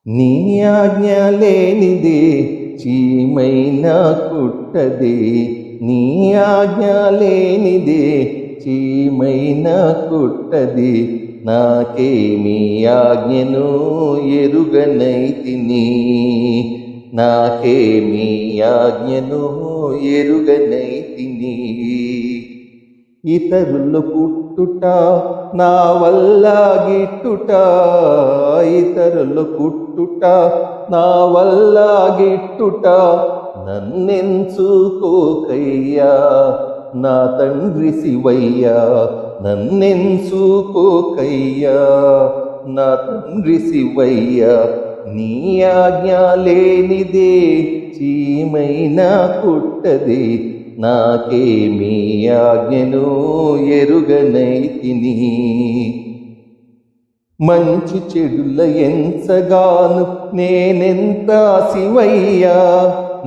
నీ ఆజ్ఞ లేనిదే చీమైనా కుట్టదే, నీ ఆజ్ఞ లేనిదే చీమైనా కుట్టది. నాకేమి ఆజ్ఞను ఎరుగనైతిని, నాకేమి ఆజ్ఞను ఎరుగనైతిని. ఇతరులు పుట్టుట నా వల్ల గిట్టుట, ఇతరులు పుట్టుట నా వల్ల గిట్టుట. నన్నెంచుకోకయ్యా నా తండ్రి శివయ్యా, నన్నెంచుకోకయ్యా నా తండ్రి శివయ్యా. నీ ఆజ్ఞ లేనిదే చీమైనా కుట్టది, నాకేమి ఆజ్ఞను ఎరుగనైతిని. మంచి చెడుల ఎంచగాను నేనెంత శివయ్యా,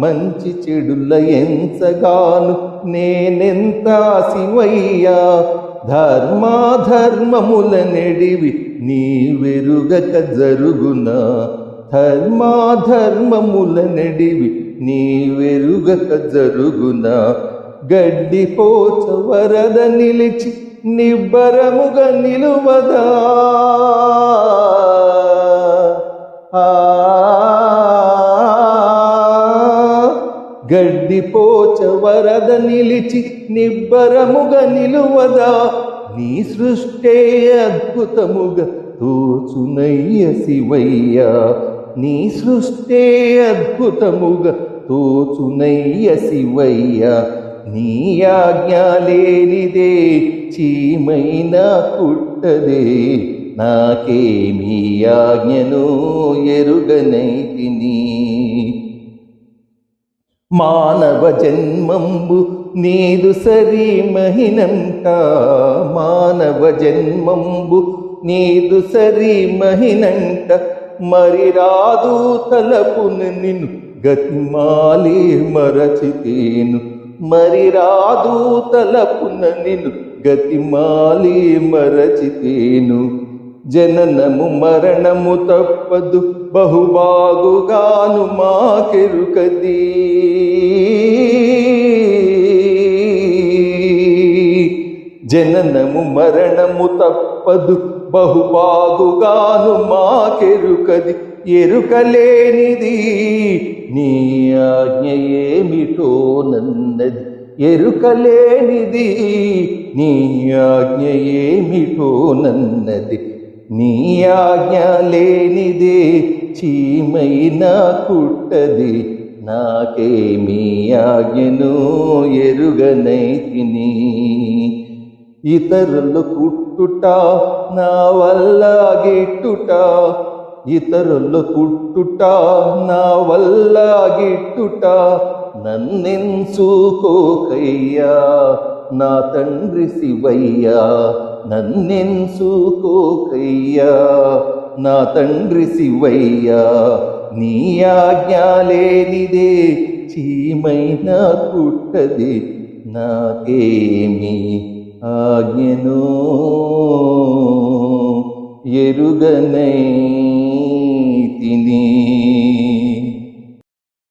మంచి చెడుల ఎంచగాను నేనెంత శివయ్యా. ధర్మాధర్మముల నెడివి నీవెరుగక జరుగునా, ధర్మాధర్మముల నెడివి నీవెరుగక జరుగునా. గడ్డిపోచ వరద నిలిచి నిబ్బరముగా నిలువదా, గడ్డిపోచ వరద నిలిచి నిబ్బరముగా నిలువదా. నీ సృష్టే అద్భుతముగా తోచునయ్య శివయ్యా, నీ సృష్టే అద్భుతముగా తోచునయ్య శివయ్యా. నీ ఆజ్ఞ లేనిదే చీమైనా కుట్టదే, నాకేమి ఆజ్ఞను ఎరుగనైతిని. మానవ జన్మంబు నీదు సరి మహినంట, మానవ జన్మంబు నీదు సరి మహినంట. మరి రాదు తలపును నిన్ను గతిమాలి మరచితేను, మరి రాదు తలపున నిన్ను గతిమాలి మరచితేను. జననము మరణము తప్పదు బహుబాగుగాను మాకెరుకది, జననము మరణము తప్పదు బహుబాగుగాను మాకెరుకది. ఎరుకలేనిది నీ ఆజ్ఞ ఏమిటో నన్నది, ఎరుకలేనిది నీ ఆజ్ఞ ఏమిటో నన్నది. నీ ఆజ్ఞ లేనిదే చీమైనా కుట్టది, నాకేమి ఆజ్ఞను ఎరుగనైతిని. ఇతరులు పుట్టుట నా వల్ల గిట్టుట, ఇతరులు పుట్టుట నా వల్ల గిట్టుట. నన్నెంచుకోకయ్యా నా తండ్రి శివయ్యా, నన్నెంచుకోకయ్యా నా తండ్రి శివయ్యా. నీ ఆజ్ఞ లేనిదే చీమైనా కుట్టది, నాకేమి ఆజ్ఞను ఎరుగనైతిని.